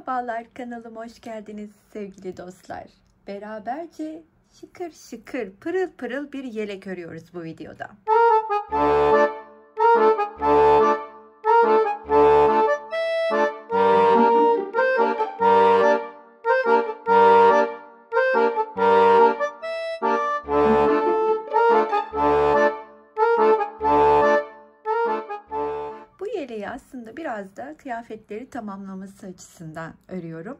Merhabalar, kanalıma hoş geldiniz sevgili dostlar. Beraberce şıkır şıkır pırıl pırıl bir yelek örüyoruz bu videoda. Aslında biraz da kıyafetleri tamamlaması açısından örüyorum.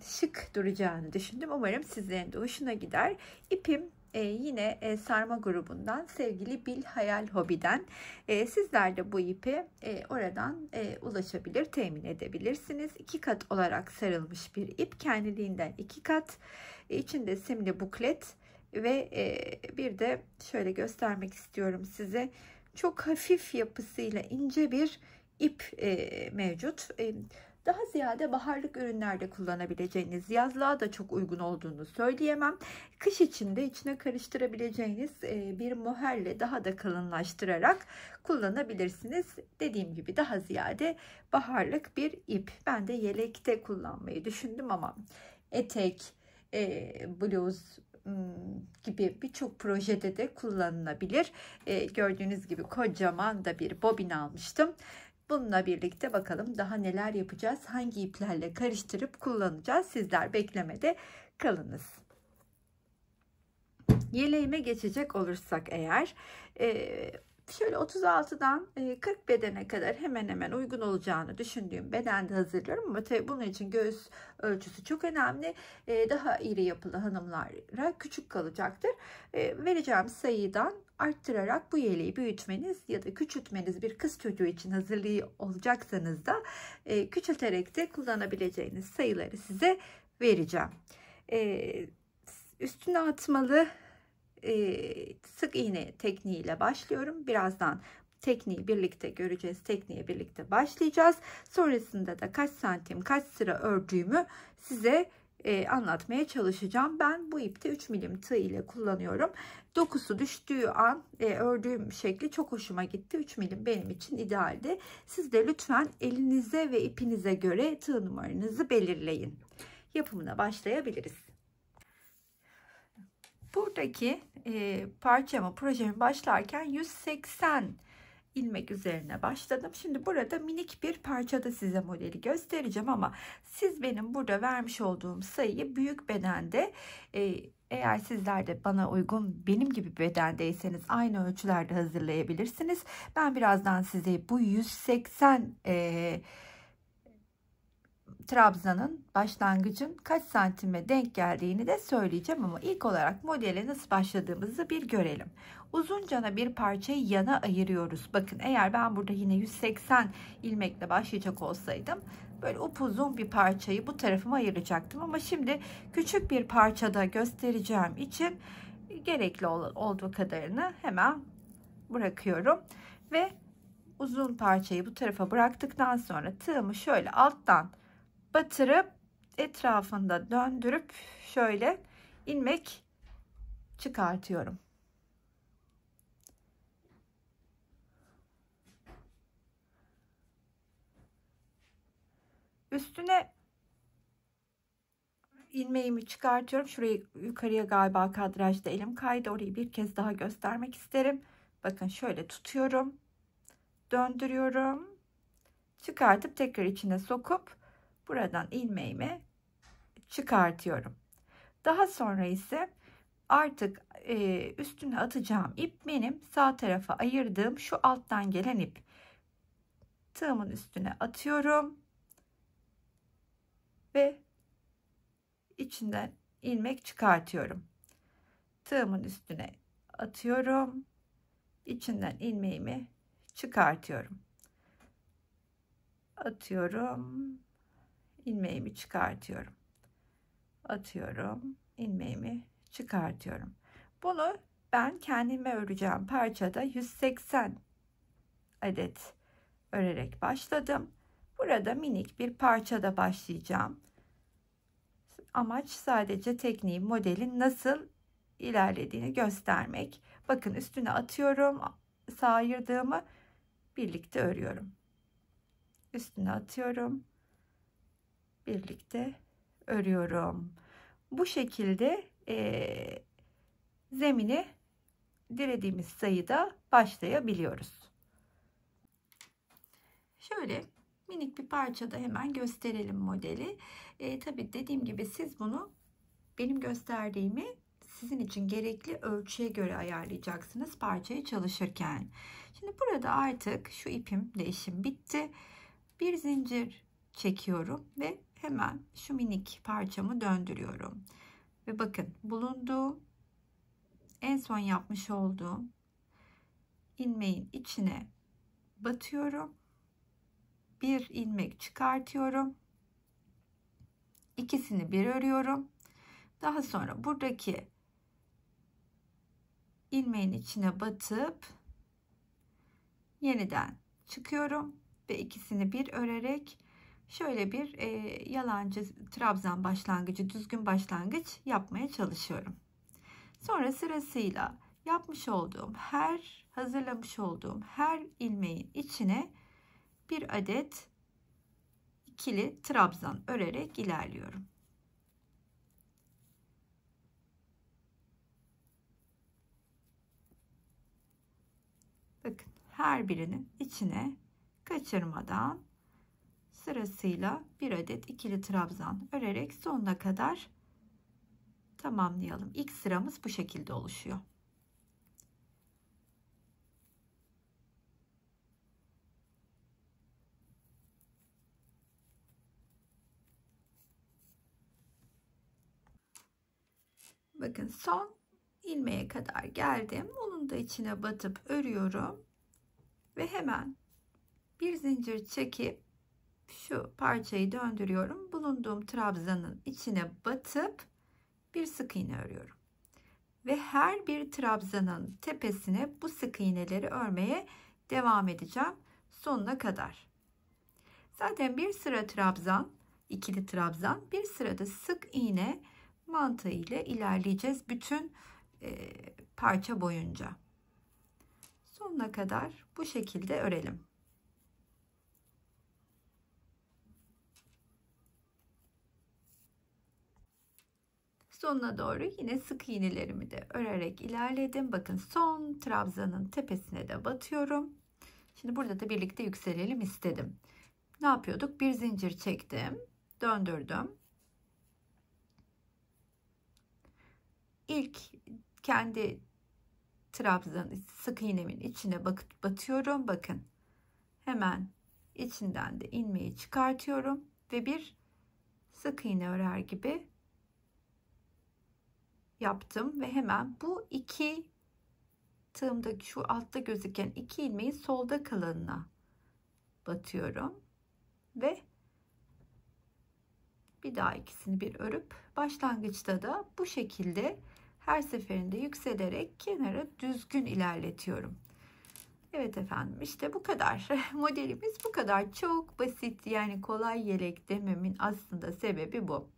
Şık duracağını düşündüm. Umarım sizlerin de hoşuna gider. İpim yine sarma grubundan sevgili Bil Hayal Hobi'den. Sizler de bu ipi oradan ulaşabilir, temin edebilirsiniz. 2 kat olarak sarılmış bir ip. Kendiliğinden 2 kat. İçinde simli buklet ve bir de şöyle göstermek istiyorum size. Çok hafif yapısıyla ince bir ip mevcut. Daha ziyade baharlık ürünlerde kullanabileceğiniz, yazlığa da çok uygun olduğunu söyleyemem. Kış içinde içine karıştırabileceğiniz bir moherle daha da kalınlaştırarak kullanabilirsiniz. Dediğim gibi daha ziyade baharlık bir ip. Ben de yelekte kullanmayı düşündüm ama etek, bluz gibi birçok projede de kullanılabilir. Gördüğünüz gibi kocaman da bir bobin almıştım. Bununla birlikte bakalım daha neler yapacağız, hangi iplerle karıştırıp kullanacağız. Sizler beklemede kalınız. Yeleğime geçecek olursak eğer şöyle 36'dan 40 bedene kadar hemen hemen uygun olacağını düşündüğüm bedende hazırlıyorum. Ama tabii bunun için göğüs ölçüsü çok önemli. Daha iri yapılı hanımlara küçük kalacaktır. Vereceğim sayıdan arttırarak bu yeleği büyütmeniz ya da küçültmeniz, bir kız çocuğu için hazırlığı olacaksanız da küçülterek de kullanabileceğiniz sayıları size vereceğim. Üstüne atmalı sık iğne tekniğiyle başlıyorum. Birazdan tekniği birlikte göreceğiz. Tekniğe birlikte başlayacağız. Sonrasında da kaç santim kaç sıra ördüğümü size anlatmaya çalışacağım. Ben bu ipte 3 milim tığ ile kullanıyorum. Dokusu düştüğü an ördüğüm şekli çok hoşuma gitti. 3 milim benim için idealdi. Siz de lütfen elinize ve ipinize göre tığ numaranızı belirleyin. Yapımına başlayabiliriz. Buradaki parçamı, projemi başlarken 180 ilmek üzerine başladım. Şimdi burada minik bir parçada size modeli göstereceğim ama siz benim burada vermiş olduğum sayıyı büyük bedende, eğer sizler de bana uygun benim gibi bedendeyseniz aynı ölçülerde hazırlayabilirsiniz. Ben birazdan size bu 180 trabzanın, başlangıcın kaç santime denk geldiğini de söyleyeceğim ama ilk olarak modele nasıl başladığımızı bir görelim. Uzuncana bir parçayı yana ayırıyoruz. Bakın, eğer ben burada yine 180 ilmekle başlayacak olsaydım böyle upuzun bir parçayı bu tarafıma ayıracaktım ama şimdi küçük bir parçada göstereceğim için gerekli olduğu kadarını hemen bırakıyorum ve uzun parçayı bu tarafa bıraktıktan sonra tığımı şöyle alttan batırıp etrafında döndürüp şöyle ilmek çıkartıyorum. Üstüne ilmeğimi çıkartıyorum. Şurayı yukarıya galiba kadrajda elim kaydı. Orayı bir kez daha göstermek isterim. Bakın şöyle tutuyorum. Döndürüyorum. Çıkartıp tekrar içine sokup buradan ilmeğimi çıkartıyorum. Daha sonra ise artık üstüne atacağım ip benim sağ tarafa ayırdığım şu alttan gelen ip. Tığımın üstüne atıyorum ve içinden ilmek çıkartıyorum. Tığımın üstüne atıyorum, içinden ilmeğimi çıkartıyorum. Atıyorum, ilmeğimi çıkartıyorum. Atıyorum, ilmeğimi çıkartıyorum. Bunu ben kendime öreceğim parçada 180 adet örerek başladım. Burada minik bir parçada başlayacağım. Amaç sadece tekniğin, modelin nasıl ilerlediğini göstermek. Bakın, üstüne atıyorum, sağ ayırdığımı birlikte örüyorum. Üstüne atıyorum, birlikte örüyorum. Bu şekilde zemini dilediğimiz sayıda başlayabiliyoruz. Şöyle minik bir parçada hemen gösterelim modeli. Tabii dediğim gibi siz bunu benim gösterdiğimi sizin için gerekli ölçüye göre ayarlayacaksınız parçayı çalışırken. Şimdi burada artık şu ipimle işim bitti. Bir zincir çekiyorum ve hemen şu minik parçamı döndürüyorum. Ve bakın bulunduğum en son yapmış olduğum ilmeğin içine batıyorum. Bir ilmek çıkartıyorum. İkisini bir örüyorum. Daha sonra buradaki ilmeğin içine batıp yeniden çıkıyorum ve ikisini bir örerek şöyle bir yalancı trabzan başlangıcı, düzgün başlangıç yapmaya çalışıyorum. Sonra sırasıyla hazırlamış olduğum her ilmeğin içine bir adet ikili trabzan örerek ilerliyorum. Bakın her birinin içine kaçırmadan sırasıyla bir adet ikili trabzan örerek sonuna kadar tamamlayalım. İlk sıramız bu şekilde oluşuyor. Bakın son ilmeğe kadar geldim. Onun da içine batıp örüyorum ve hemen bir zincir çekip şu parçayı döndürüyorum. Bulunduğum trabzanın içine batıp bir sık iğne örüyorum. Ve her bir trabzanın tepesine bu sık iğneleri örmeye devam edeceğim sonuna kadar. Zaten bir sıra trabzan, ikili trabzan, bir sırada sık iğne mantığı ile ilerleyeceğiz bütün parça boyunca. Sonuna kadar bu şekilde örelim. Sonuna doğru yine sık iğnelerimi de örerek ilerledim. Bakın son trabzanın tepesine de batıyorum. Şimdi burada da birlikte yükselelim istedim. Ne yapıyorduk? Bir zincir çektim, döndürdüm. İlk kendi trabzan sık iğnemin içine batıyorum. Bakın hemen içinden de ilmeği çıkartıyorum ve bir sık iğne örer gibi yaptım ve hemen bu iki tığımdaki şu altta gözüken iki ilmeğin solda kalanına batıyorum ve bir daha ikisini bir örüp başlangıçta da bu şekilde her seferinde yükselerek kenara düzgün ilerletiyorum. Evet efendim, işte bu kadar. Modelimiz bu kadar. Çok basit, yani kolay yelek dememin aslında sebebi bu.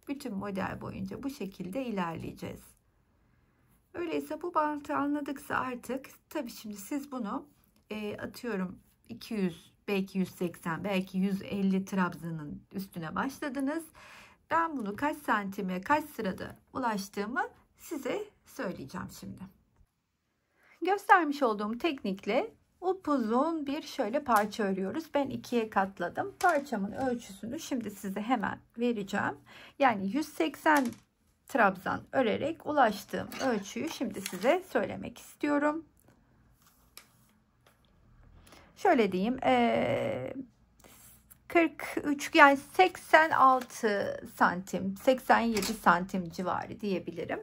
Bütün model boyunca bu şekilde ilerleyeceğiz. Öyleyse bu bantı anladıksa artık tabii şimdi siz bunu atıyorum 200, belki 180, belki 150 trabzanın üstüne başladınız. Ben bunu kaç santime, kaç sırada ulaştığımı size söyleyeceğim şimdi. Göstermiş olduğum teknikle upuzun bir şöyle parça örüyoruz. Ben ikiye katladım. Parçamın ölçüsünü şimdi size hemen vereceğim. Yani 180 trabzan örerek ulaştığım ölçüyü şimdi size söylemek istiyorum. Şöyle diyeyim, 43, yani 86 santim, 87 santim civarı diyebilirim.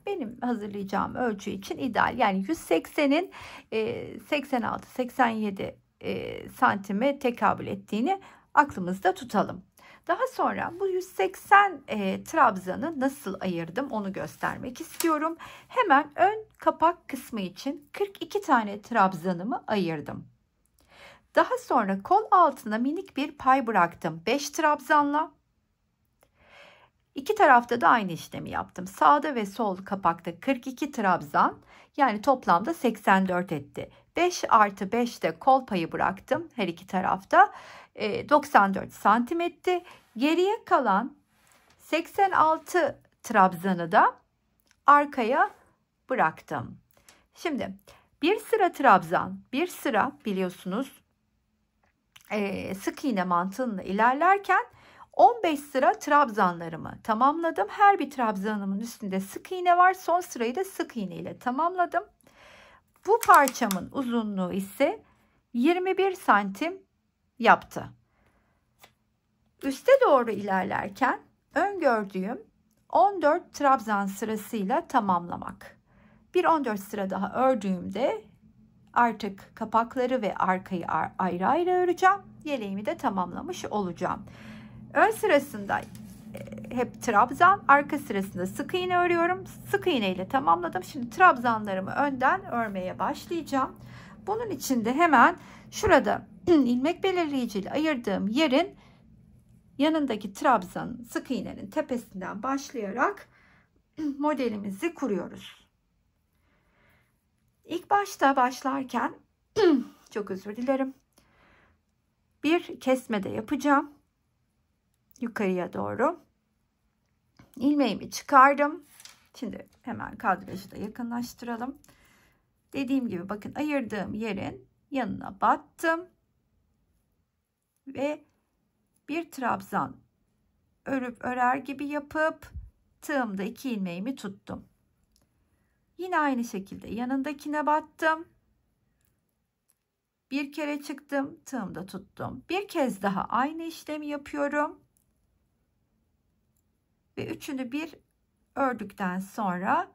Benim hazırlayacağım ölçü için ideal. Yani 180'in 86-87 santime tekabül ettiğini aklımızda tutalım. Daha sonra bu 180 trabzanı nasıl ayırdım onu göstermek istiyorum. Hemen ön kapak kısmı için 42 tane trabzanımı ayırdım. Daha sonra kol altına minik bir pay bıraktım 5 trabzanla. İki tarafta da aynı işlemi yaptım. Sağda ve sol kapakta 42 trabzan, yani toplamda 84 etti. 5 artı 5 de kol payı bıraktım her iki tarafta. 94 santim etti. Geriye kalan 86 trabzanı da arkaya bıraktım. Şimdi bir sıra trabzan, bir sıra biliyorsunuz sık iğne mantığıyla ilerlerken 15 sıra trabzanlarımı tamamladım. Her bir trabzanımın üstünde sık iğne var. Son sırayı da sık iğne ile tamamladım. Bu parçamın uzunluğu ise 21 santim yaptı. Üste doğru ilerlerken öngördüğüm 14 trabzan sırasıyla tamamlamak. Bir 14 sıra daha ördüğümde artık kapakları ve arkayı ayrı ayrı öreceğim. Yeleğimi de tamamlamış olacağım. Ön sırasında hep trabzan, arka sırasında sık iğne örüyorum. Sık iğne ile tamamladım. Şimdi trabzanlarımı önden örmeye başlayacağım. Bunun için de hemen şurada ilmek belirleyici ile ayırdığım yerin yanındaki trabzanın sık iğnenin tepesinden başlayarak modelimizi kuruyoruz. İlk başta başlarken çok özür dilerim. Bir kesme de yapacağım. Yukarıya doğru. İlmeğimi çıkardım. Şimdi hemen kadrajı da yakınlaştıralım. Dediğim gibi bakın ayırdığım yerin yanına battım. Ve bir trabzan örüp örer gibi yapıp tığımda 2 ilmeğimi tuttum. Yine aynı şekilde yanındakine battım. Bir kere çıktım, tığımda tuttum. Bir kez daha aynı işlemi yapıyorum. Ve üçünü bir ördükten sonra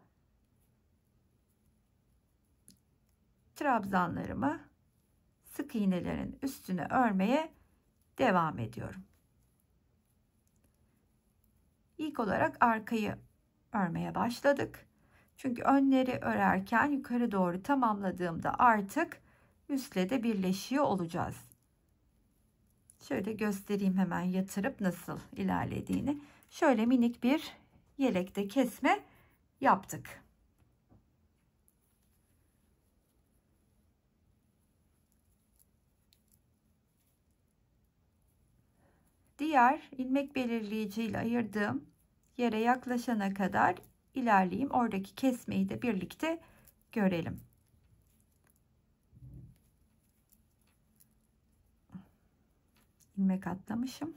trabzanlarımı sık iğnelerin üstüne örmeye devam ediyorum. İlk olarak arkayı örmeye başladık. Çünkü önleri örerken yukarı doğru tamamladığımda artık üstle de birleşiyor olacağız. Şöyle göstereyim hemen yatırıp nasıl ilerlediğini. Şöyle minik bir yelekte kesme yaptık. Diğer ilmek belirleyici ile ayırdığım yere yaklaşana kadar ilerleyeyim. Oradaki kesmeyi de birlikte görelim. İlmek atlamışım.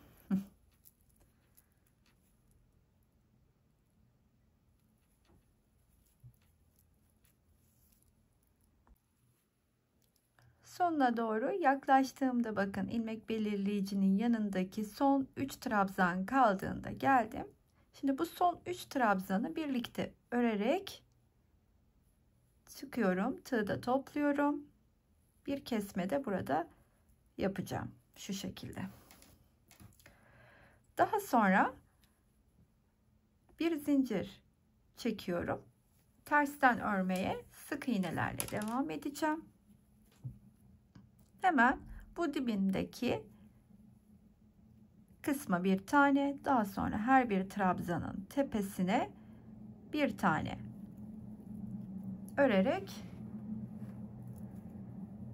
Sonuna doğru yaklaştığımda bakın ilmek belirleyicinin yanındaki son 3 trabzan kaldığında geldim. Şimdi bu son 3 trabzanı birlikte örerek çıkıyorum. Tığı da topluyorum. Bir kesme de burada yapacağım. Şu şekilde. Daha sonra bir zincir çekiyorum. Tersten örmeye sık iğnelerle devam edeceğim. Hemen bu dibindeki kısma bir tane, daha sonra her bir trabzanın tepesine bir tane örerek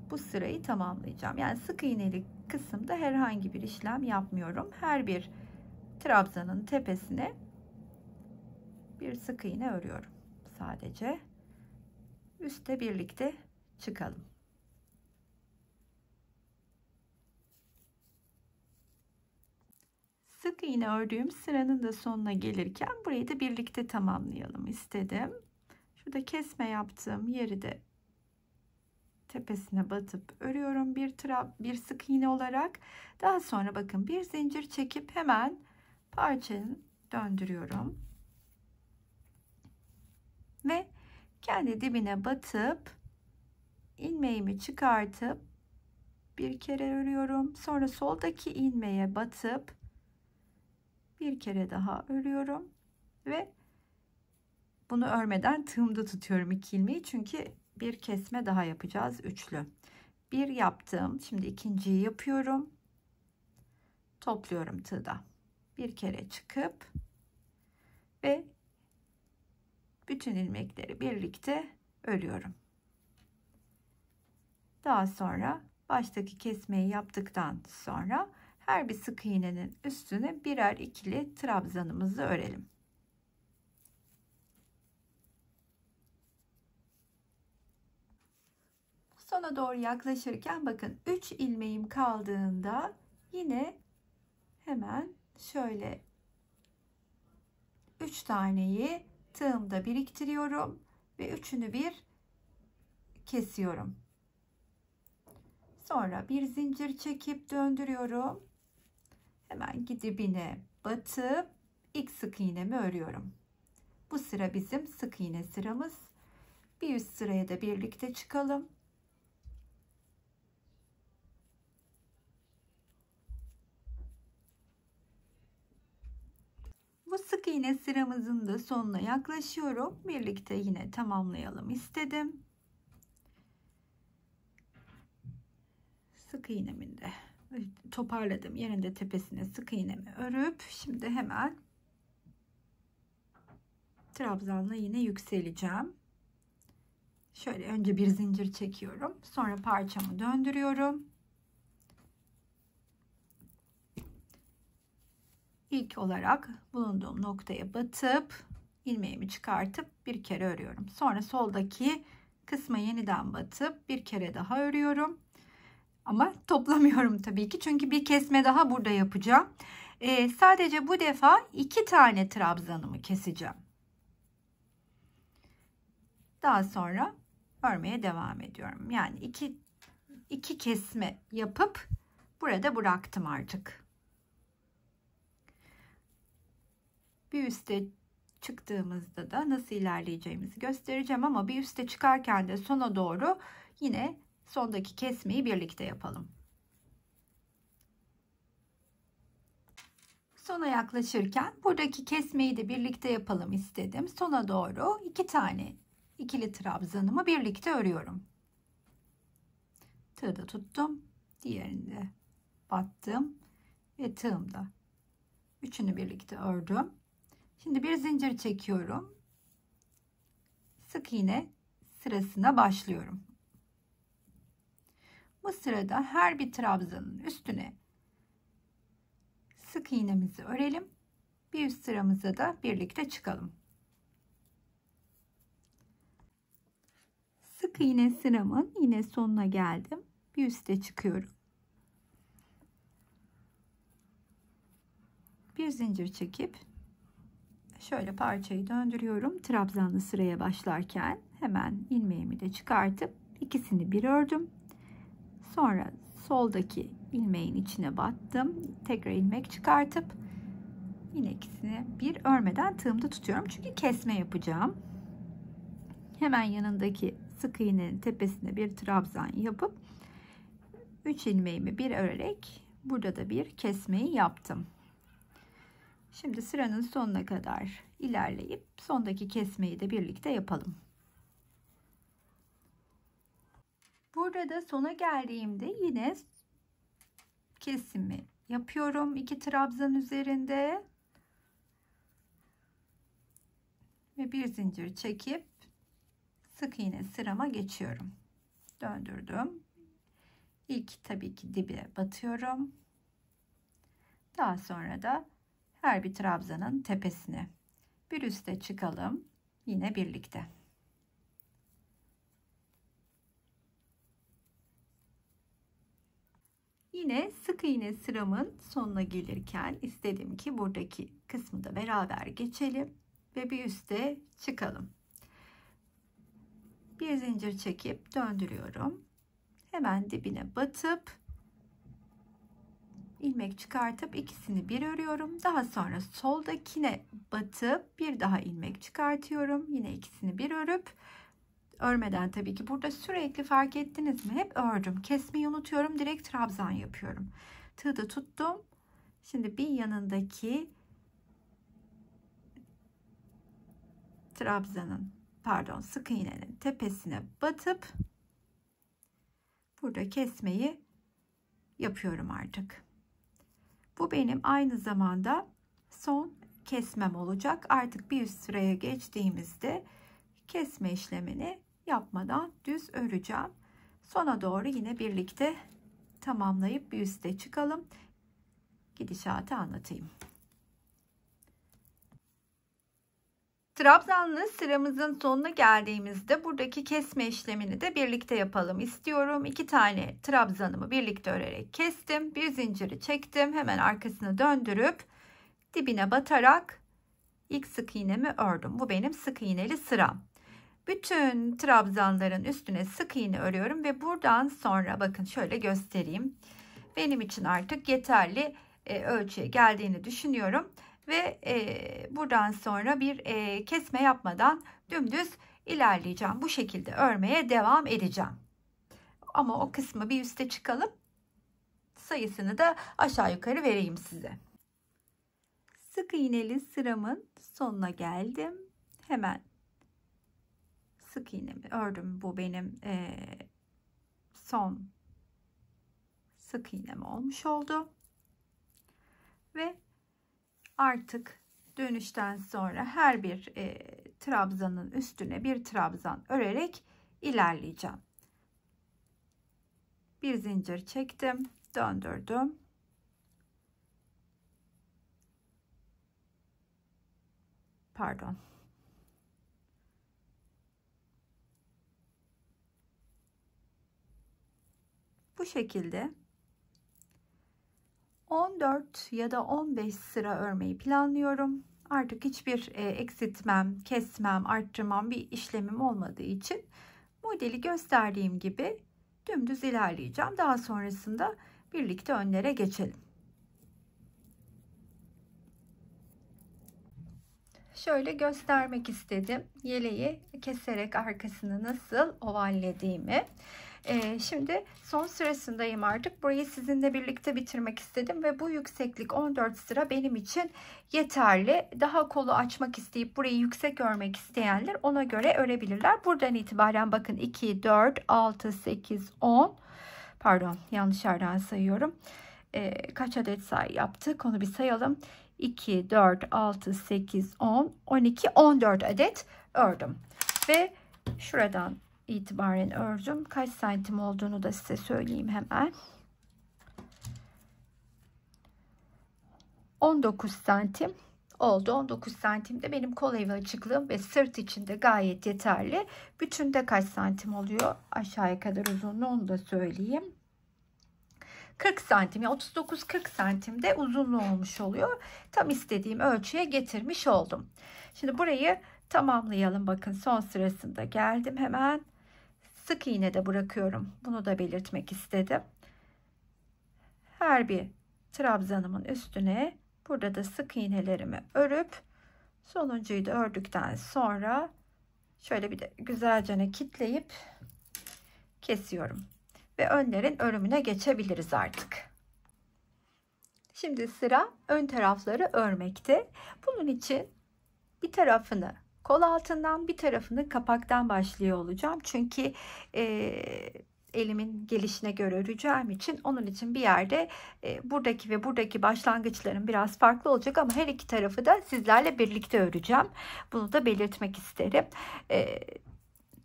bu sırayı tamamlayacağım. Yani sık iğneli kısımda herhangi bir işlem yapmıyorum. Her bir trabzanın tepesine bir sık iğne örüyorum. Sadece üstte birlikte çıkalım. Sık iğne ördüğüm sıranın da sonuna gelirken burayı da birlikte tamamlayalım istedim. Şurada kesme yaptığım yeri de tepesine batıp örüyorum bir sık iğne olarak. Daha sonra bakın bir zincir çekip hemen parçayı döndürüyorum. Ve kendi dibine batıp ilmeğimi çıkartıp bir kere örüyorum. Sonra soldaki ilmeğe batıp bir kere daha örüyorum ve bunu örmeden tığımda tutuyorum 2 ilmeği, çünkü bir kesme daha yapacağız üçlü. Bir yaptım, şimdi ikinciyi yapıyorum, topluyorum tığda, bir kere çıkıp ve bütün ilmekleri birlikte örüyorum. Daha sonra baştaki kesmeyi yaptıktan sonra her bir sık iğnenin üstüne birer ikili trabzanımızı örelim. Sona doğru yaklaşırken bakın 3 ilmeğim kaldığında yine hemen şöyle 3 taneyi tığımda biriktiriyorum ve üçünü bir kesiyorum. Sonra bir zincir çekip döndürüyorum. Hemen dibine batıp ilk sık iğnemi örüyorum. Bu sıra bizim sık iğne sıramız. Bir üst sıraya da birlikte çıkalım. Bu sık iğne sıramızın da sonuna yaklaşıyorum. Birlikte yine tamamlayalım istedim. Sık iğnemin de toparladım. Yerinde tepesine sık iğnemi örüp şimdi hemen trabzanla yine yükseleceğim. Şöyle önce bir zincir çekiyorum. Sonra parçamı döndürüyorum. İlk olarak bulunduğum noktaya batıp ilmeğimi çıkartıp bir kere örüyorum. Sonra soldaki kısma yeniden batıp bir kere daha örüyorum. Ama toplamıyorum tabii ki, çünkü bir kesme daha burada yapacağım. Sadece bu defa 2 tane trabzanımı keseceğim. Daha sonra örmeye devam ediyorum. Yani iki kesme yapıp burada bıraktım artık. Bir üste çıktığımızda da nasıl ilerleyeceğimizi göstereceğim, ama bir üste çıkarken de sona doğru yine sondaki kesmeyi birlikte yapalım. Sona yaklaşırken buradaki kesmeyi de birlikte yapalım istedim. Sona doğru 2 tane ikili trabzanımı birlikte örüyorum. Tığı da tuttum, diğerinde battım ve tığımda üçünü birlikte ördüm. Şimdi bir zincir çekiyorum. Sık iğne sırasına başlıyorum. Bu sırada her bir trabzanın üstüne sık iğnemizi örelim. Bir üst sıramıza da birlikte çıkalım. Sık iğne sıramın yine sonuna geldim. Bir üste çıkıyorum. Bir zincir çekip şöyle parçayı döndürüyorum. Trabzanlı sıraya başlarken hemen ilmeğimi de çıkartıp ikisini bir ördüm. Sonra soldaki ilmeğin içine battım. Tekrar ilmek çıkartıp yine ikisini bir örmeden tığımda tutuyorum. Çünkü kesme yapacağım. Hemen yanındaki sık iğnenin tepesine bir trabzan yapıp 3 ilmeğimi bir örerek burada da bir kesmeyi yaptım. Şimdi sıranın sonuna kadar ilerleyip sondaki kesmeyi de birlikte yapalım. Burada da sona geldiğimde yine kesimi yapıyorum 2 trabzan üzerinde ve bir zincir çekip sık iğne sırama geçiyorum. Döndürdüm. İlk tabii ki dibe batıyorum. Daha sonra da her bir trabzanın tepesine bir üste çıkalım yine birlikte. Yine sık iğne sıramın sonuna gelirken istedim ki buradaki kısmı da beraber geçelim ve bir üste çıkalım. Bir zincir çekip döndürüyorum. Hemen dibine batıp ilmek çıkartıp ikisini bir örüyorum. Daha sonra soldakine batıp bir daha ilmek çıkartıyorum. Yine ikisini bir örüp örmeden, tabii ki burada sürekli fark ettiniz mi? Hep ördüm. Kesmeyi unutuyorum. Direkt trabzan yapıyorum. Tığı da tuttum. Şimdi bir yanındaki trabzanın sık iğnenin tepesine batıp burada kesmeyi yapıyorum artık. Bu benim aynı zamanda son kesmem olacak. Artık bir üst sıraya geçtiğimizde kesme işlemini yapmadan düz öreceğim. Sona doğru yine birlikte tamamlayıp bir üste çıkalım. gidişatı anlatayım. Trabzanlı sıramızın sonuna geldiğimizde buradaki kesme işlemini de birlikte yapalım istiyorum. 2 tane trabzanımı birlikte örerek kestim. Bir zinciri çektim. Hemen arkasını döndürüp dibine batarak ilk sık iğnemi ördüm. Bu benim sık iğneli sıram. Bütün trabzanların üstüne sık iğne örüyorum ve buradan sonra bakın şöyle göstereyim. Benim için artık yeterli ölçüye geldiğini düşünüyorum. Ve buradan sonra bir kesme yapmadan dümdüz ilerleyeceğim. Bu şekilde örmeye devam edeceğim. Ama o kısmı bir üste çıkalım. Sayısını da aşağı yukarı vereyim size. Sık iğneli sıramın sonuna geldim. Hemen sık iğnemi ördüm. Bu benim son sık iğnem olmuş oldu. Ve artık dönüşten sonra her bir trabzanın üstüne bir trabzan örerek ilerleyeceğim. Bir zincir çektim, döndürdüm. Pardon. Bu şekilde 14 ya da 15 sıra örmeyi planlıyorum. Artık hiçbir eksiltmem, kesmem, arttırmam bir işlemim olmadığı için modeli gösterdiğim gibi dümdüz ilerleyeceğim. Daha sonrasında birlikte önlere geçelim. Şöyle göstermek istedim. Yeleği keserek arkasını nasıl ovallediğimi. Şimdi son sırasındayım artık. Burayı sizinle birlikte bitirmek istedim ve bu yükseklik 14 sıra benim için yeterli. Daha kolu açmak isteyip burayı yüksek örmek isteyenler ona göre örebilirler. Buradan itibaren bakın 2, 4, 6, 8, 10. Pardon, yanlış yerden sayıyorum. Kaç adet sayı yaptık? Onu bir sayalım. 2, 4, 6, 8, 10, 12, 14 adet ördüm. Ve şuradan itibaren ördüm. Kaç santim olduğunu da size söyleyeyim hemen. 19 santim oldu. 19 santim de benim kol evi açıklığım ve sırt için de gayet yeterli. Bütünde kaç santim oluyor? Aşağıya kadar uzunluğu onu da söyleyeyim. 40 santim, 39-40 santimde uzunluğu olmuş oluyor. Tam istediğim ölçüye getirmiş oldum. Şimdi burayı tamamlayalım. Bakın son sırasında geldim hemen. Sık iğne de bırakıyorum. Bunu da belirtmek istedim. Her bir trabzanımın üstüne burada da sık iğnelerimi örüp sonuncuyu da ördükten sonra şöyle bir de güzelce kitleyip kesiyorum. Ve önlerin örümüne geçebiliriz artık. Şimdi sıra ön tarafları örmekte. Bunun için bir tarafını kol altından bir tarafını kapaktan başlıyor olacağım. Çünkü elimin gelişine göre öreceğim için onun için bir yerde buradaki ve buradaki başlangıçlarım biraz farklı olacak ama her iki tarafı da sizlerle birlikte öreceğim. Bunu da belirtmek isterim.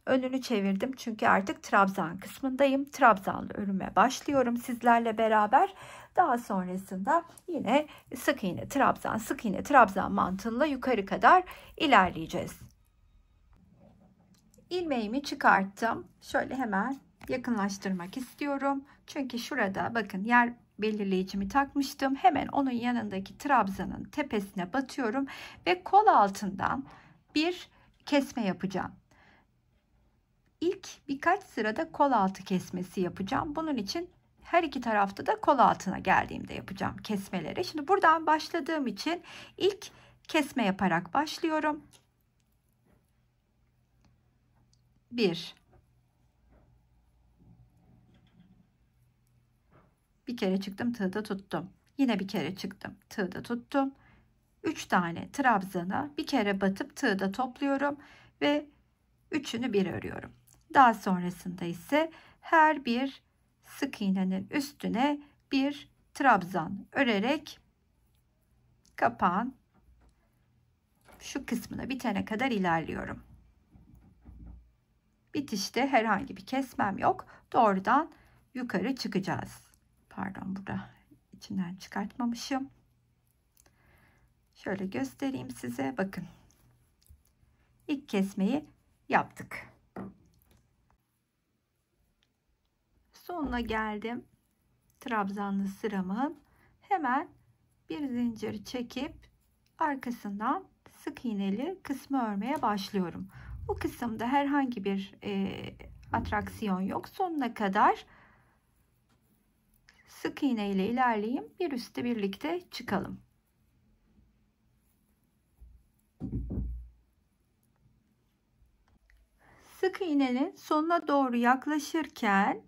Önünü çevirdim çünkü artık trabzan kısmındayım. Trabzanlı örüme başlıyorum sizlerle beraber. Daha sonrasında yine sık iğne trabzan, sık iğne trabzan mantığıyla yukarı kadar ilerleyeceğiz. İlmeğimi çıkarttım. Şöyle hemen yakınlaştırmak istiyorum. Çünkü şurada bakın yer belirleyicimi takmıştım. Hemen onun yanındaki trabzanın tepesine batıyorum ve kol altından bir kesme yapacağım. İlk birkaç sırada kol altı kesmesi yapacağım. Bunun için her iki tarafta da kol altına geldiğimde yapacağım kesmeleri. Şimdi buradan başladığım için ilk kesme yaparak başlıyorum. 1 bir kere çıktım, tığda tuttum. Yine bir kere çıktım, tığda tuttum. 3 tane trabzana bir kere batıp tığda topluyorum ve üçünü bir örüyorum. Daha sonrasında ise her bir sık iğnenin üstüne bir trabzan örerek kapağın şu kısmına bitene kadar ilerliyorum. Bitişte herhangi bir kesmem yok. Doğrudan yukarı çıkacağız. Pardon, burada içinden çıkartmamışım. Şöyle göstereyim size. Bakın. İlk kesmeyi yaptık. Sonuna geldim. Trabzanlı sıramın. Hemen bir zincir çekip arkasından sık iğneli kısmı örmeye başlıyorum. Bu kısımda herhangi bir atraksiyon yok. Sonuna kadar sık iğne ile ilerleyeyim. Bir üste birlikte çıkalım. Sık iğnenin sonuna doğru yaklaşırken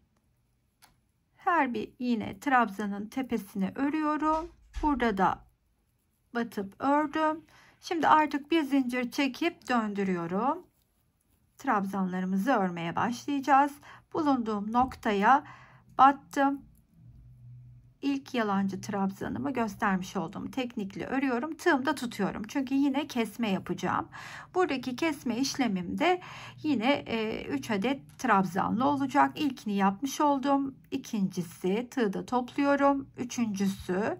her bir iğne trabzanın tepesine örüyorum. Burada da batıp ördüm. Şimdi artık bir zincir çekip döndürüyorum. Trabzanlarımızı örmeye başlayacağız. Bulunduğum noktaya battım. İlk yalancı trabzanımı göstermiş olduğum teknikle örüyorum. Tığımda tutuyorum. Çünkü yine kesme yapacağım. Buradaki kesme işlemimde yine 3 adet trabzanlı olacak. İlkini yapmış oldum. İkincisi tığda topluyorum. Üçüncüsü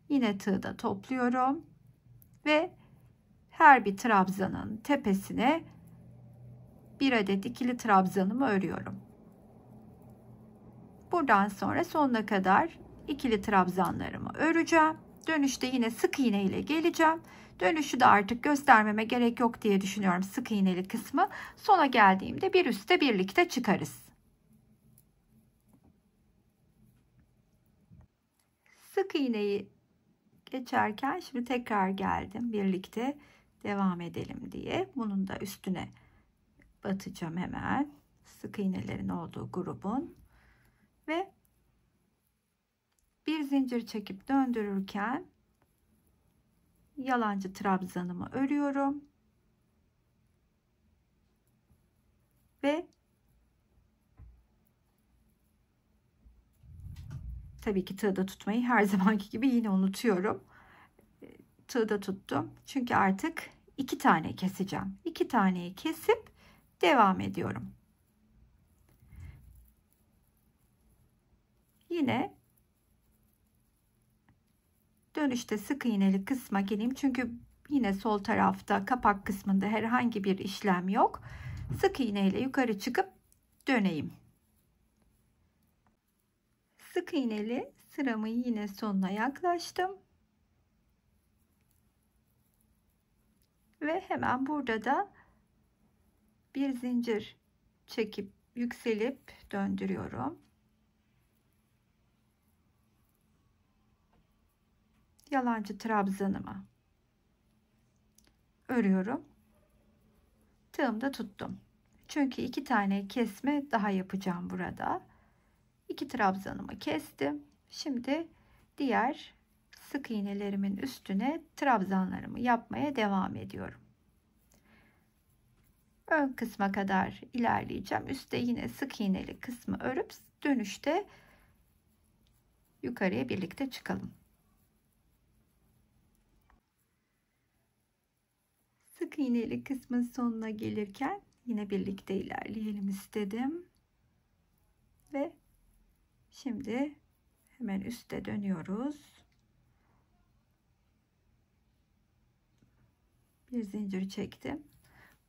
yine tığda topluyorum. Ve her bir trabzanın tepesine bir adet ikili trabzanımı örüyorum. Buradan sonra sonuna kadar ikili trabzanlarımı öreceğim. Dönüşte yine sık iğne ile geleceğim. Dönüşü de artık göstermeme gerek yok diye düşünüyorum, sık iğneli kısmı. Sona geldiğimde bir üste birlikte çıkarız. Sık iğneyi geçerken şimdi tekrar geldim. Birlikte devam edelim diye. Bunun da üstüne batacağım hemen. Sık iğnelerin olduğu grubun. Ve bir zincir çekip döndürürken yalancı trabzanımı örüyorum ve tabii ki tığda tutmayı her zamanki gibi yine unutuyorum. Tığda tuttum çünkü artık 2 tane keseceğim. 2 taneyi kesip devam ediyorum. Yine dönüşte sık iğneli kısma geleyim. Çünkü yine sol tarafta kapak kısmında herhangi bir işlem yok. Sık iğne ile yukarı çıkıp döneyim. Sık iğneli sıramın yine sonuna yaklaştım. Ve hemen burada da bir zincir çekip yükselip döndürüyorum. Yalancı trabzanımı örüyorum. Tığımda tuttum. Çünkü 2 tane kesme daha yapacağım burada. 2 trabzanımı kestim. Şimdi diğer sık iğnelerimin üstüne trabzanlarımı yapmaya devam ediyorum. Ön kısma kadar ilerleyeceğim. Üstte yine sık iğneli kısmı örüp dönüşte yukarıya birlikte çıkalım. Sık iğneli kısmın sonuna gelirken yine birlikte ilerleyelim istedim. Ve şimdi hemen üste dönüyoruz. Bir zincir çektim.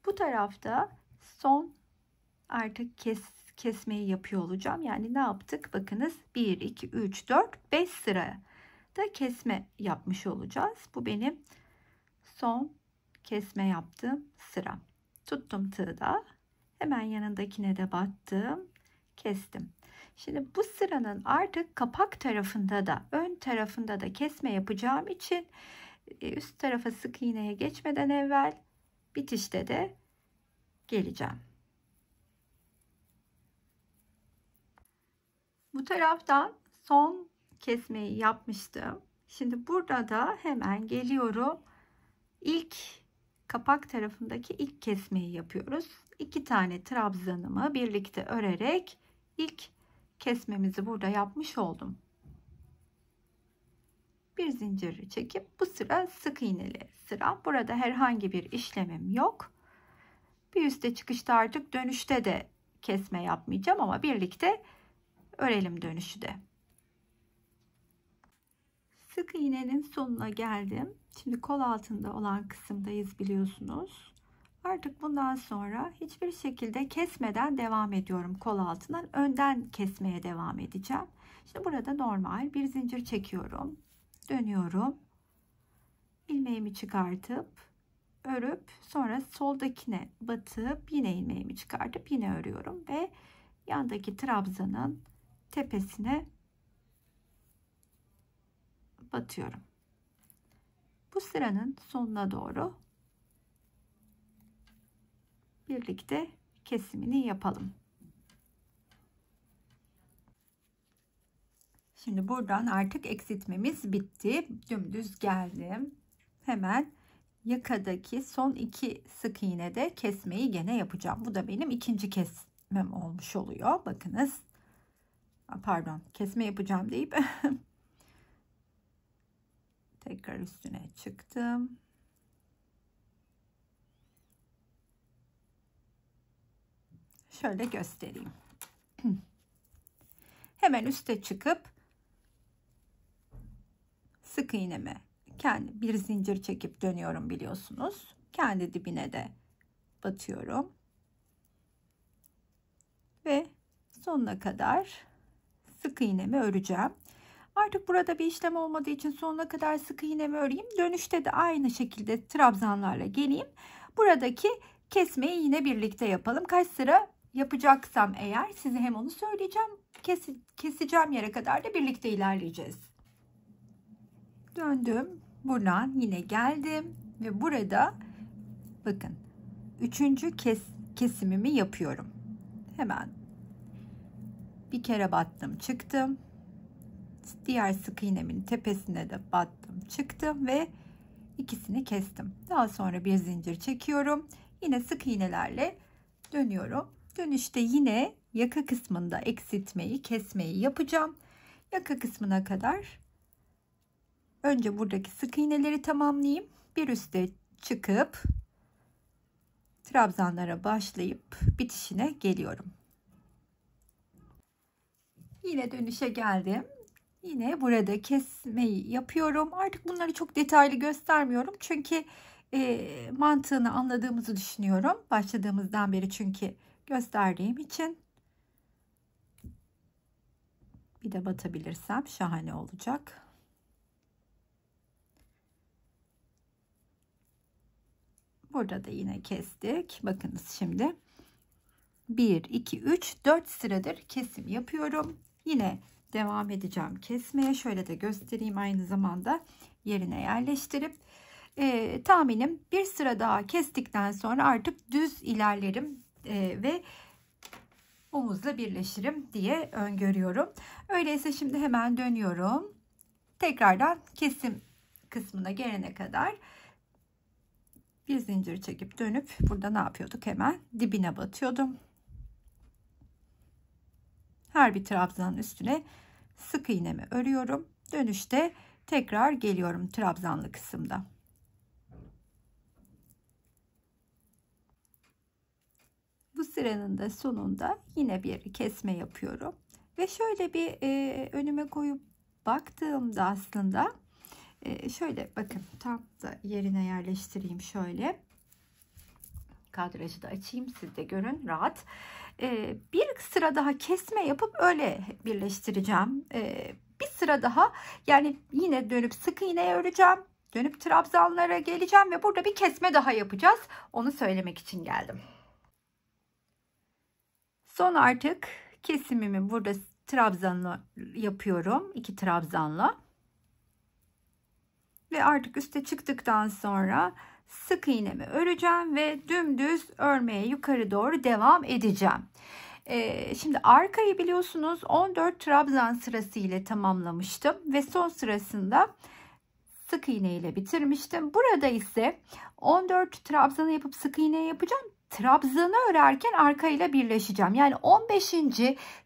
Bu tarafta son artık kesmeyi yapıyor olacağım. Yani ne yaptık? Bakınız 1, 2, 3, 4, 5 sırada kesme yapmış olacağız. Bu benim son kesme yaptığım sıra. Tuttum tığda. Hemen yanındakine de battım. Kestim. Şimdi bu sıranın artık kapak tarafında da ön tarafında da kesme yapacağım için üst tarafa sık iğneye geçmeden evvel bitişte de geleceğim. Bu taraftan son kesmeyi yapmıştım. Şimdi burada da hemen geliyorum. İlk kapak tarafındaki ilk kesmeyi yapıyoruz. 2 tane trabzanımı birlikte örerek ilk kesmemizi burada yapmış oldum. Bir zincir çekip bu sıra sık iğneli sıra. Burada herhangi bir işlemim yok. Bir üste çıkışta artık dönüşte de kesme yapmayacağım ama birlikte örelim dönüşü de. Sık iğnenin sonuna geldim. Şimdi kol altında olan kısımdayız biliyorsunuz. Artık bundan sonra hiçbir şekilde kesmeden devam ediyorum kol altından. Önden kesmeye devam edeceğim. Şimdi burada normal bir zincir çekiyorum. Dönüyorum. İlmeğimi çıkartıp örüp sonra soldakine batıp yine ilmeğimi çıkartıp yine örüyorum ve yandaki trabzanın tepesine batıyorum. Bu sıranın sonuna doğru birlikte kesimini yapalım. Şimdi buradan artık eksiltmemiz bitti. Dümdüz geldim. Hemen yakadaki son 2 sık iğnede kesmeyi gene yapacağım. Bu da benim ikinci kesmem olmuş oluyor. Bakınız. Pardon, kesme yapacağım deyip tekrar üstüne çıktım. Şöyle göstereyim. Hemen üste çıkıp sık iğneme kendi bir zincir çekip dönüyorum biliyorsunuz. Kendi dibine de batıyorum. Ve sonuna kadar sık iğnemi öreceğim. Artık burada bir işlem olmadığı için sonuna kadar sık iğnemi öreyim. Dönüşte de aynı şekilde trabzanlarla geleyim. Buradaki kesmeyi yine birlikte yapalım. Kaç sıra yapacaksam eğer size hem onu söyleyeceğim. Keseceğim yere kadar da birlikte ilerleyeceğiz. Döndüm. Buradan yine geldim ve burada bakın 3. kesimimi yapıyorum. Hemen bir kere battım, çıktım. Diğer sık iğnemin tepesine de battım, çıktım ve ikisini kestim. Daha sonra bir zincir çekiyorum. Yine sık iğnelerle dönüyorum. Dönüşte yine yaka kısmında eksiltmeyi, kesmeyi yapacağım. Yaka kısmına kadar önce buradaki sık iğneleri tamamlayayım. Bir üste çıkıp trabzanlara başlayıp bitişine geliyorum. Yine dönüşe geldim. Yine burada kesmeyi yapıyorum. Artık bunları çok detaylı göstermiyorum. Çünkü mantığını anladığımızı düşünüyorum. Başladığımızdan beri çünkü gösterdiğim için. Bir de batabilirsem şahane olacak. Burada da yine kestik. Bakınız şimdi. 1, 2, 3, 4 sıradır kesim yapıyorum. Yine devam edeceğim kesmeye. Şöyle de göstereyim aynı zamanda yerine yerleştirip. Tahminim bir sıra daha kestikten sonra artık düz ilerlerim ve omuzla birleşirim diye öngörüyorum. Öyleyse şimdi hemen dönüyorum. Tekrardan kesim kısmına gelene kadar bir zincir çekip dönüp burada ne yapıyorduk? Hemen dibine batıyordum. Her bir trabzanın üstüne sık iğnemi örüyorum. Dönüşte tekrar geliyorum trabzanlı kısımda. Bu sıranın da sonunda yine bir kesme yapıyorum. Ve şöyle bir önüme koyup baktığımda aslında şöyle bakın tam da yerine yerleştireyim şöyle. Kadrajı da açayım siz de görün rahat. Bir sıra daha kesme yapıp öyle birleştireceğim. Bir sıra daha yani yine dönüp sık iğneye öreceğim. Dönüp trabzanlara geleceğim ve burada bir kesme daha yapacağız. Onu söylemek için geldim. Son artık kesimimi burada trabzanla yapıyorum. 2 trabzanla. Ve artık üste çıktıktan sonra sık iğnemi öreceğim ve dümdüz örmeye yukarı doğru devam edeceğim. Şimdi arkayı biliyorsunuz 14 trabzan sırası ile tamamlamıştım ve son sırasında sık iğne ile bitirmiştim. Burada ise 14 trabzanı yapıp sık iğne yapacağım. Trabzanı örerken arkayla birleşeceğim. Yani 15.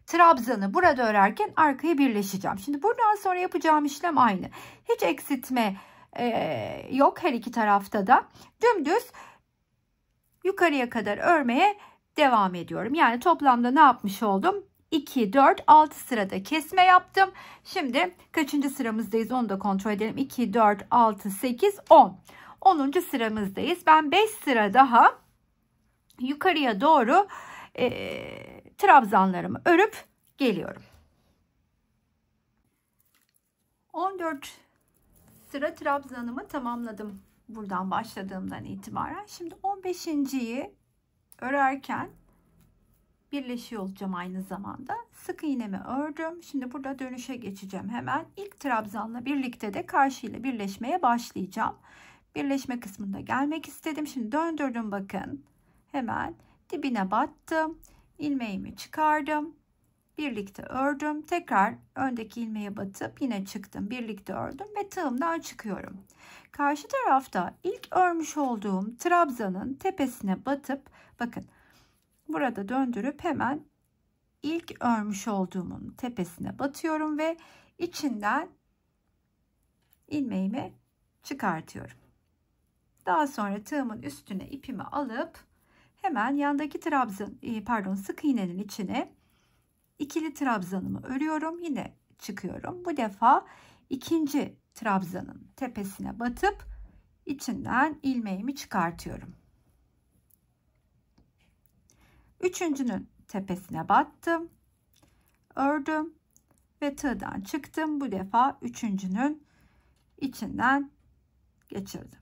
trabzanı burada örerken arkaya birleşeceğim. Şimdi buradan sonra yapacağım işlem aynı. Hiç eksiltme yok her iki tarafta da. Dümdüz yukarıya kadar örmeye devam ediyorum. Yani toplamda ne yapmış oldum? 2, 4, 6 sırada kesme yaptım. Şimdi kaçıncı sıramızdayız onu da kontrol edelim. 2, 4, 6, 8, 10. 10. sıramızdayız. Ben 5 sıra daha yukarıya doğru trabzanlarımı örüp geliyorum. 14 sıra trabzanımı tamamladım buradan başladığımdan itibaren. Şimdi 15.yi örerken birleşiyor olacağım aynı zamanda. Sık iğnemi ördüm. Şimdi burada dönüşe geçeceğim. Hemen ilk trabzanla birlikte de karşıyla birleşmeye başlayacağım. Birleşme kısmında gelmek istedim. Şimdi döndürdüm bakın. Hemen dibine battım. İlmeğimi çıkardım. Birlikte ördüm. Tekrar öndeki ilmeğe batıp yine çıktım. Birlikte ördüm ve tığımdan çıkıyorum. Karşı tarafta ilk örmüş olduğum trabzanın tepesine batıp bakın burada döndürüp hemen ilk örmüş olduğumun tepesine batıyorum ve içinden ilmeğimi çıkartıyorum. Daha sonra tığımın üstüne ipimi alıp hemen yandaki sık iğnenin içine ikili trabzanımı örüyorum. Yine çıkıyorum. Bu defa ikinci trabzanın tepesine batıp içinden ilmeğimi çıkartıyorum. Üçüncünün tepesine battım. Ördüm ve tığdan çıktım. Bu defa üçüncünün içinden geçirdim.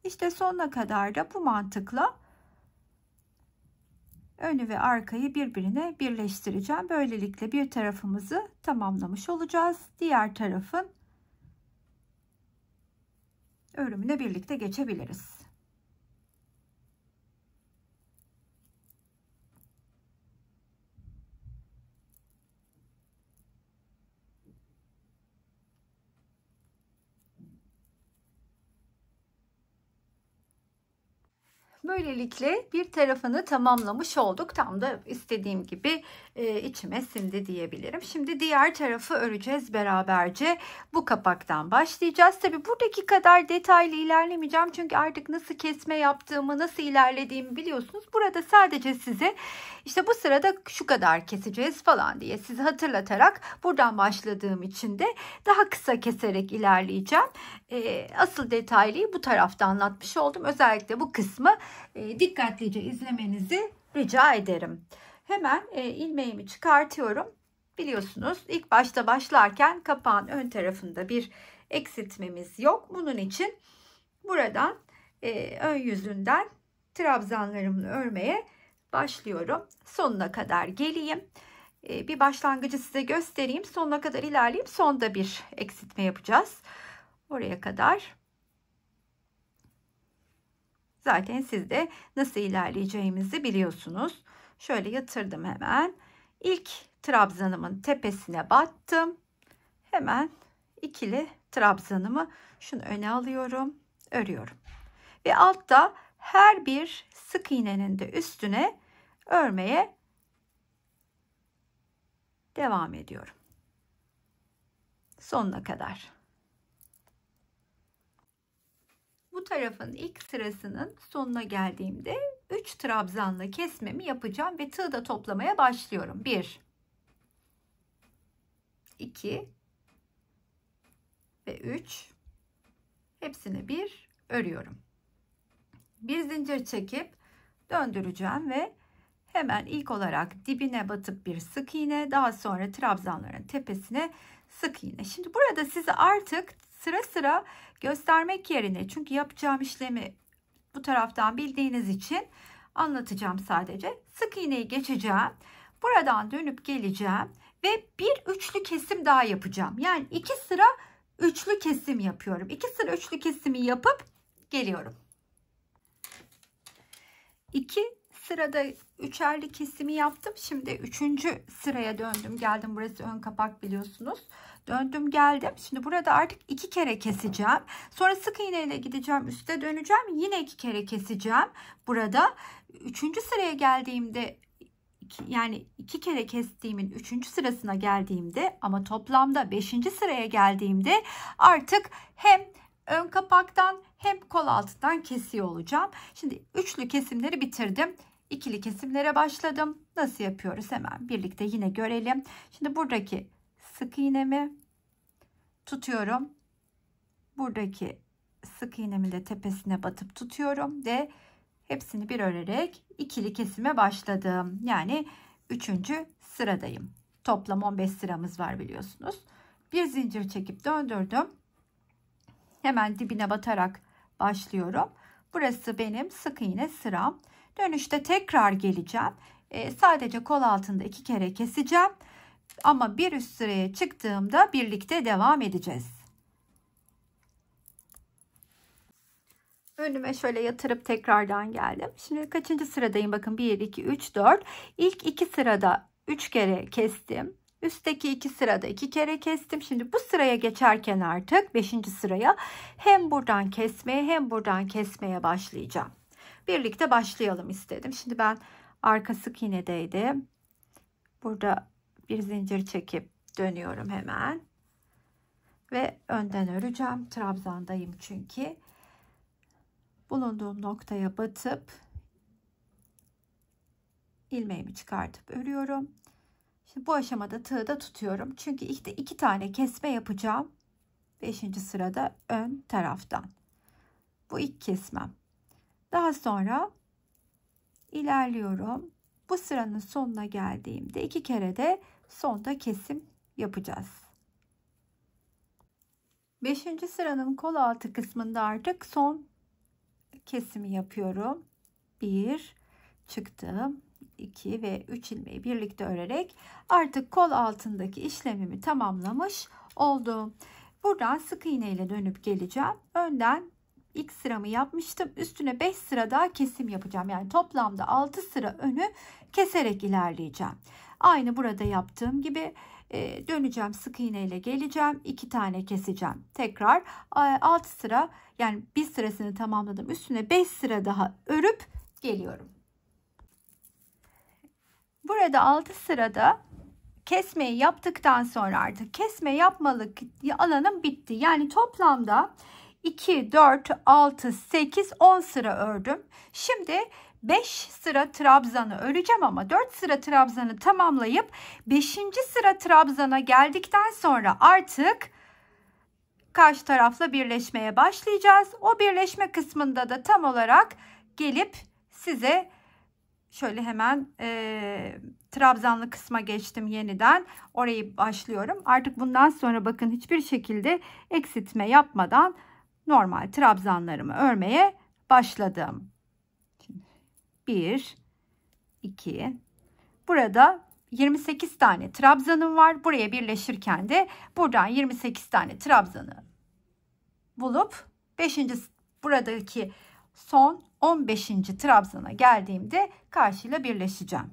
İşte sonuna kadar da bu mantıkla önü ve arkayı birbirine birleştireceğim. Böylelikle bir tarafımızı tamamlamış olacağız. Diğer tarafın örümüne birlikte geçebiliriz. Böylelikle bir tarafını tamamlamış olduk. Tam da istediğim gibi içime sindi diyebilirim. Şimdi diğer tarafı öreceğiz beraberce. Bu kapaktan başlayacağız. Tabii buradaki kadar detaylı ilerlemeyeceğim. Çünkü artık nasıl kesme yaptığımı, nasıl ilerlediğimi biliyorsunuz. Burada sadece size işte bu sırada şu kadar keseceğiz falan diye sizi hatırlatarak buradan başladığım için de daha kısa keserek ilerleyeceğim. Asıl detaylıyı bu tarafta anlatmış oldum. Özellikle bu kısmı dikkatlice izlemenizi rica ederim. Hemen ilmeğimi çıkartıyorum. Biliyorsunuz ilk başta başlarken kapağın ön tarafında bir eksiltmemiz yok. Bunun için buradan ön yüzünden trabzanlarımı örmeye başlıyorum. Sonuna kadar geleyim. Bir başlangıcı size göstereyim. Sonuna kadar ilerleyip sonda bir eksiltme yapacağız. Oraya kadar zaten siz de nasıl ilerleyeceğimizi biliyorsunuz. Şöyle yatırdım hemen. İlk trabzanımın tepesine battım. Hemen ikili trabzanımı şunu öne alıyorum, örüyorum. Ve altta her bir sık iğnenin de üstüne örmeye devam ediyorum. Sonuna kadar. Bu tarafın ilk sırasının sonuna geldiğimde 3 trabzanla kesmemi yapacağım ve tığ da toplamaya başlıyorum. 1 2 ve 3 hepsini bir örüyorum. Bir zincir çekip döndüreceğim ve hemen ilk olarak dibine batıp bir sık iğne, daha sonra trabzanların tepesine sık iğne. Şimdi burada size artık sıra sıra göstermek yerine, çünkü yapacağım işlemi bu taraftan bildiğiniz için anlatacağım sadece. Sık iğneyi geçeceğim. Buradan dönüp geleceğim ve bir üçlü kesim daha yapacağım. Yani 2 sıra üçlü kesim yapıyorum. 2 sıra üçlü kesimi yapıp geliyorum. 2 sırada üçerli kesimi yaptım. Şimdi 3. sıraya döndüm geldim. Burası ön kapak biliyorsunuz. Döndüm geldim. Şimdi burada artık 2 kere keseceğim. Sonra sık iğne ile gideceğim. Üste döneceğim. Yine 2 kere keseceğim. Burada 3. sıraya geldiğimde, yani 2 kere kestiğimin 3. sırasına geldiğimde, ama toplamda 5. sıraya geldiğimde artık hem ön kapaktan hem kol altından kesiyor olacağım. Şimdi üçlü kesimleri bitirdim. ikili kesimlere başladım. Nasıl yapıyoruz hemen birlikte yine görelim. Şimdi buradaki sık iğnemi tutuyorum. Buradaki sık iğnemin de tepesine batıp tutuyorum ve hepsini bir örerek ikili kesime başladım. Yani 3. sıradayım. Toplam 15 sıramız var biliyorsunuz. Bir zincir çekip döndürdüm. Hemen dibine batarak başlıyorum. Burası benim sık iğne sıram. Dönüşte tekrar geleceğim. Sadece kol altında 2 kere keseceğim. Ama bir üst sıraya çıktığımda birlikte devam edeceğiz. Önüme şöyle yatırıp tekrardan geldim. Şimdi kaçıncı sıradayım? Bakın 1, 2, 3, 4. İlk 2 sırada 3 kere kestim. Üstteki 2 sırada 2 kere kestim. Şimdi bu sıraya geçerken artık 5. sıraya hem buradan kesmeye hem buradan kesmeye başlayacağım. Birlikte başlayalım istedim. Şimdi ben arka sık iğnedeydim. Burada bir zincir çekip dönüyorum hemen. Ve önden öreceğim. Trabzandayım çünkü. Bulunduğum noktaya batıp ilmeğimi çıkartıp örüyorum. Şimdi bu aşamada tığı da tutuyorum. Çünkü işte 2 tane kesme yapacağım. 5. sırada ön taraftan. Bu ilk kesmem. Daha sonra ilerliyorum. Bu sıranın sonuna geldiğimde 2 kere de sonda kesim yapacağız. 5. sıranın kol altı kısmında artık son kesimi yapıyorum. 1 çıktım. 2 ve 3 ilmeği birlikte örerek artık kol altındaki işlemimi tamamlamış oldum. Buradan sık iğne ile dönüp geleceğim. Önden ilk sıramı yapmıştım. Üstüne 5 sıra daha kesim yapacağım. Yani toplamda 6 sıra önü keserek ilerleyeceğim. Aynı burada yaptığım gibi döneceğim, sık iğne ile geleceğim. 2 tane keseceğim. Tekrar 6 sıra, yani bir sırasını tamamladım. Üstüne 5 sıra daha örüp geliyorum. Burada 6 sırada kesmeyi yaptıktan sonra artık kesme yapmalık alanım bitti. Yani toplamda 2, 4, 6, 8, 10 sıra ördüm. Şimdi 5 sıra trabzanı öreceğim ama 4 sıra trabzanı tamamlayıp 5. sıra trabzana geldikten sonra artık karşı tarafla birleşmeye başlayacağız. O birleşme kısmında da tam olarak gelip size şöyle hemen trabzanlı kısma geçtim yeniden. Orayı başlıyorum. Artık bundan sonra bakın hiçbir şekilde eksiltme yapmadan normal trabzanlarımı örmeye başladım. 1, 2. Burada 28 tane trabzanım var. Buraya birleşirken de buradan 28 tane trabzanı bulup 5. buradaki son 15. trabzana geldiğimde karşıyla birleşeceğim.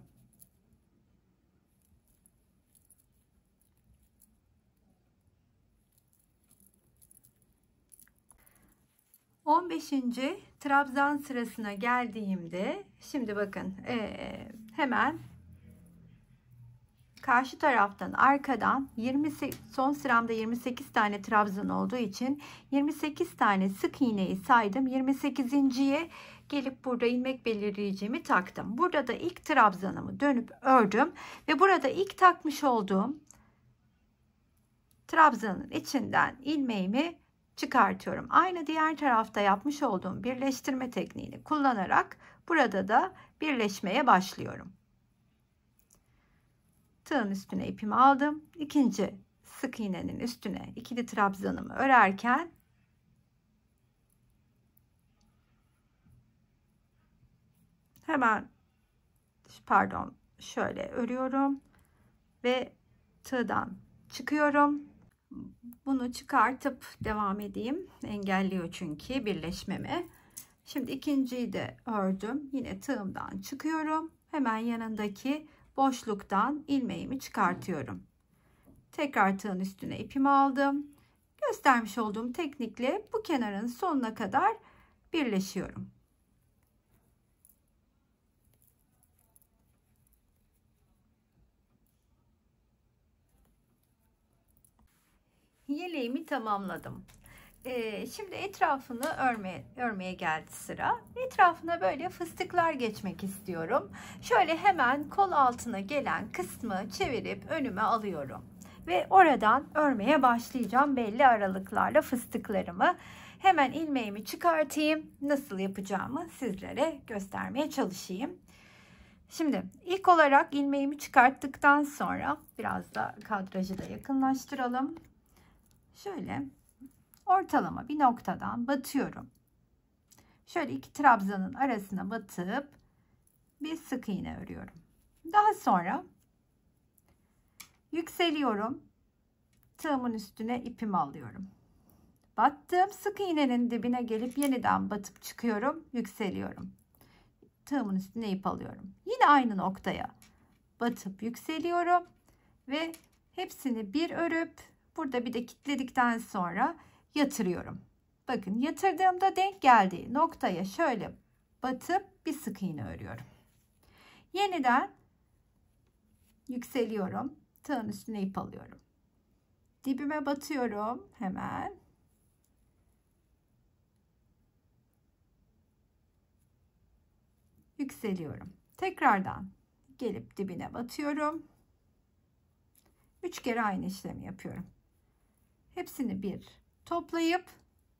Trabzan sırasına geldiğimde şimdi bakın hemen karşı taraftan arkadan 28, son sıramda 28 tane trabzan olduğu için 28 tane sık iğneyi saydım. 28.'ye gelip burada ilmek belirleyicimi taktım. Burada da ilk trabzanımı dönüp ördüm ve burada ilk takmış olduğum trabzanın içinden ilmeğimi çıkartıyorum. Aynı diğer tarafta yapmış olduğum birleştirme tekniğini kullanarak burada da birleşmeye başlıyorum. Tığın üstüne ipimi aldım. İkinci sık iğnenin üstüne ikili trabzanımı örerken hemen şöyle örüyorum ve tığdan çıkıyorum. Bunu çıkartıp devam edeyim. Engelliyor çünkü birleşmemi. Şimdi ikinciyi de ördüm. Yine tığımdan çıkıyorum. Hemen yanındaki boşluktan ilmeğimi çıkartıyorum. Tekrar tığın üstüne ipimi aldım. Göstermiş olduğum teknikle bu kenarın sonuna kadar birleşiyorum. Yeleğimi tamamladım. Şimdi etrafını örmeye geldi sıra. Etrafına böyle fıstıklar geçmek istiyorum. Şöyle hemen kol altına gelen kısmı çevirip önüme alıyorum. Ve oradan örmeye başlayacağım belli aralıklarla fıstıklarımı. Hemen ilmeğimi çıkartayım. Nasıl yapacağımı sizlere göstermeye çalışayım. Şimdi ilk olarak ilmeğimi çıkarttıktan sonra biraz da kadrajı da yakınlaştıralım. Şöyle ortalama bir noktadan batıyorum. Şöyle iki trabzanın arasına batıp bir sık iğne örüyorum. Daha sonra yükseliyorum. Tığımın üstüne ipimi alıyorum. Battığım sık iğnenin dibine gelip yeniden batıp çıkıyorum. Yükseliyorum. Tığımın üstüne ip alıyorum. Yine aynı noktaya batıp yükseliyorum ve hepsini bir örüp burada bir de kilitledikten sonra yatırıyorum. Bakın yatırdığımda denk geldiği noktaya şöyle batıp bir sık iğne örüyorum. Yeniden yükseliyorum. Tığın üstüne ip alıyorum. Dibime batıyorum hemen. Yükseliyorum. Tekrardan gelip dibine batıyorum. 3 kere aynı işlemi yapıyorum. Hepsini bir toplayıp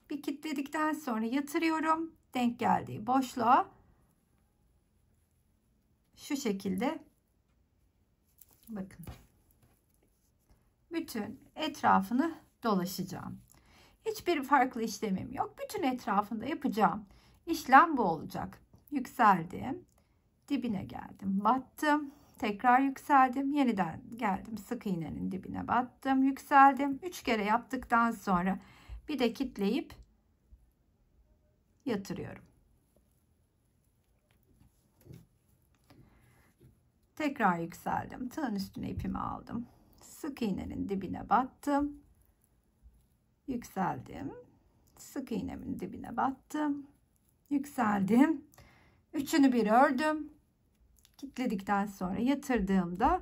bir kilitledikten sonra yatırıyorum. Denk geldiği boşluğa şu şekilde bakın. Bütün etrafını dolaşacağım. Hiçbir farklı işlemim yok. Bütün etrafında yapacağım işlem bu olacak. Yükseldim. Dibine geldim. Battım. Tekrar yükseldim. Yeniden geldim. Sık iğnenin dibine battım. Yükseldim. 3 kere yaptıktan sonra bir de kilitleyip yatırıyorum. Tekrar yükseldim. Tığın üstüne ipimi aldım. Sık iğnenin dibine battım. Yükseldim. Sık iğnemin dibine battım. Yükseldim. Üçünü bir ördüm. Kilitledikten sonra yatırdığımda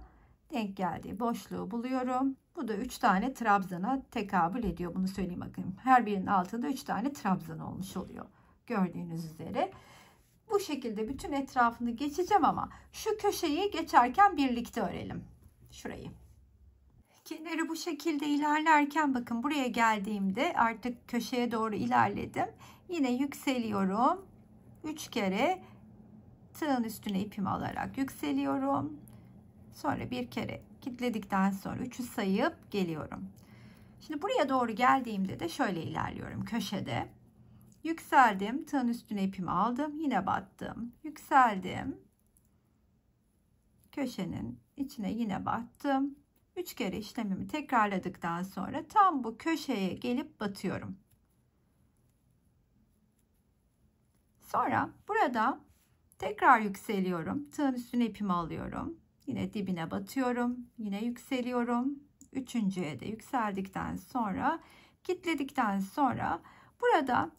denk geldiği boşluğu buluyorum. Bu da 3 tane trabzana tekabül ediyor. Bunu söyleyeyim bakayım. Her birinin altında 3 tane trabzan olmuş oluyor. Gördüğünüz üzere. Bu şekilde bütün etrafını geçeceğim ama şu köşeyi geçerken birlikte örelim. Şurayı. Kenarı bu şekilde ilerlerken bakın buraya geldiğimde artık köşeye doğru ilerledim. Yine yükseliyorum. 3 kere tığın üstüne ipimi alarak yükseliyorum. Sonra bir kere kilitledikten sonra 3'ü sayıp geliyorum. Şimdi buraya doğru geldiğimde de şöyle ilerliyorum köşede. Yükseldim. Tığın üstüne ipimi aldım. Yine battım. Yükseldim. Köşenin içine yine battım. 3 kere işlemimi tekrarladıktan sonra tam bu köşeye gelip batıyorum. Sonra burada tekrar yükseliyorum. Tığın üstüne ipimi alıyorum. Yine dibine batıyorum. Yine yükseliyorum. Üçüncüye de yükseldikten sonra kilitledikten sonra burada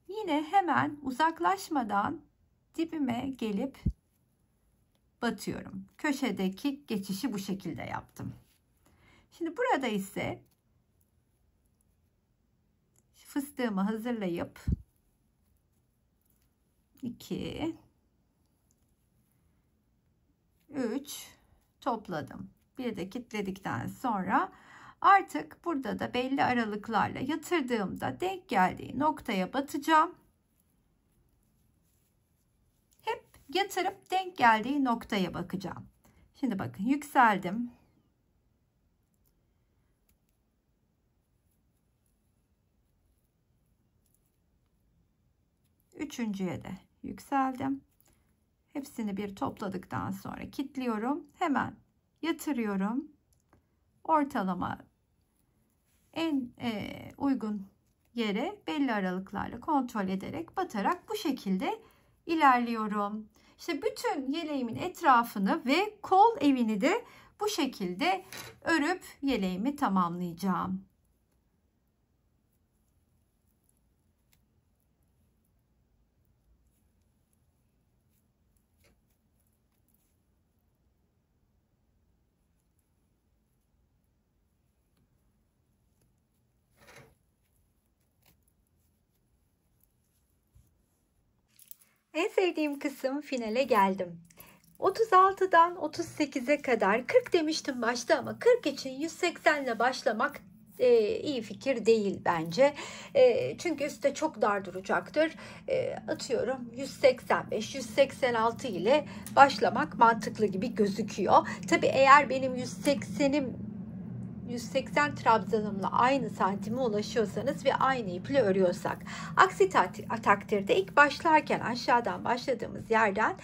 yine hemen uzaklaşmadan dibime gelip batıyorum. Köşedeki geçişi bu şekilde yaptım. Şimdi burada ise fıstığımı hazırlayıp 2 3 topladım. Bir de kilitledikten sonra artık burada da belli aralıklarla yatırdığımda denk geldiği noktaya batacağım. Hep yatırıp denk geldiği noktaya bakacağım. Şimdi bakın yükseldim. Üçüncüye de yükseldim. Hepsini bir topladıktan sonra kilitliyorum. Hemen yatırıyorum. Ortalama en uygun yere belli aralıklarla kontrol ederek batarak bu şekilde ilerliyorum. İşte bütün yeleğimin etrafını ve kol evini de bu şekilde örüp yeleğimi tamamlayacağım. En sevdiğim kısım, finale geldim. 36'dan 38'e kadar 40 demiştim başta ama 40 için 180 ile başlamak iyi fikir değil bence. Çünkü üstte çok dar duracaktır. Atıyorum 185-186 ile başlamak mantıklı gibi gözüküyor. Tabi eğer benim 180 trabzanımla aynı santime ulaşıyorsanız ve aynı iple örüyorsak. Aksi takdirde ilk başlarken aşağıdan başladığımız yerden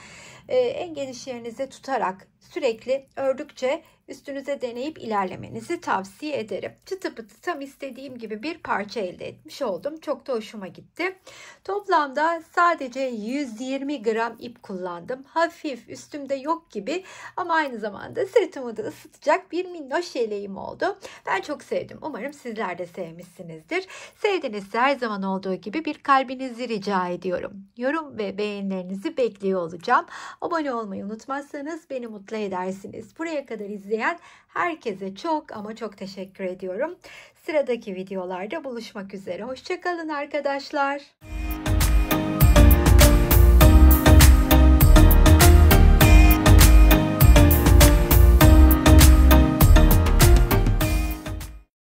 en geniş yerinize tutarak sürekli ördükçe üstünüze deneyip ilerlemenizi tavsiye ederim. Çıtı pıtı tam istediğim gibi bir parça elde etmiş oldum. Çok da hoşuma gitti. Toplamda sadece 120 gram ip kullandım. Hafif, üstümde yok gibi ama aynı zamanda sırtımı da ısıtacak bir minnoş yeleğim oldu. Ben çok sevdim. Umarım sizler de sevmişsinizdir. Sevdiğinizde her zaman olduğu gibi bir kalbinizi rica ediyorum. Yorum ve beğenilerinizi bekliyor olacağım. Abone olmayı unutmazsanız beni mutlu edersiniz. Buraya kadar izleyen herkese çok ama çok teşekkür ediyorum. Sıradaki videolarda buluşmak üzere. Hoşça kalın arkadaşlar.